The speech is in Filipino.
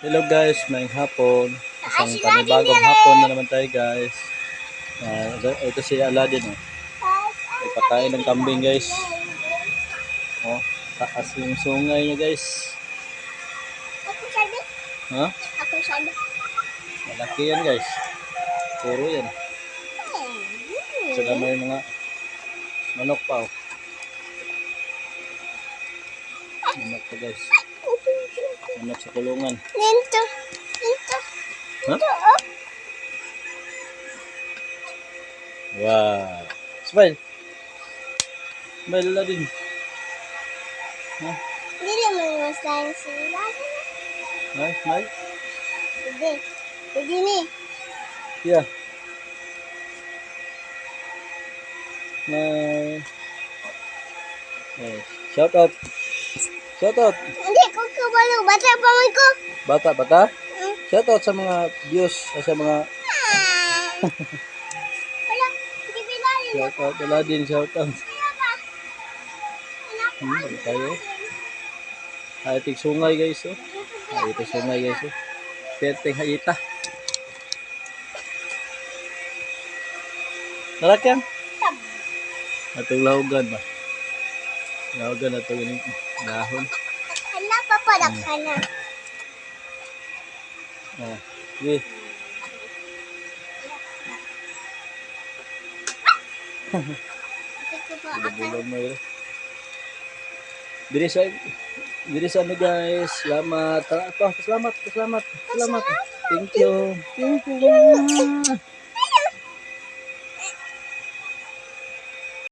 Hello guys, may hapon. Isang panibagong hapon na naman tayo guys. Ito si Aladdin oh. Ipakain ng kambing guys. Oh, taas yung sungay niya guys. Ako sabi. Ha? Ako sabi. Malaki yan guys. Puro yan. Saka may mga manok pa oh. Manok pa guys. Manok sa kulungan. Nito. Nito. Ha? Nito. Oh. Wow. Smile. Smile Aladdin. Ha? Hindi naman masahin sila. Ha? Smile. Hindi. Hindi ni. Yeah. Smile. Oh, shout out. Shout out. Hindi ko kabalo. Bata pa man ko. Bata. Shout out sa mga views sa mga Wala. Hindi bilali. shout out Aladdin, shout out. Wala ba? Wala pa. Tayo. Ating sungay guys oh. Ating sungay guys oh. Perteng hayita. Narak yan? Tab. Atong lahugan ba? Lahugan atong ini dahon. Hala pa pa ka na. Oh. Sige. Hindi ko pa akan. Bulong mo yun. Diri sa ano guys. Salamat. Salamat. Thank you.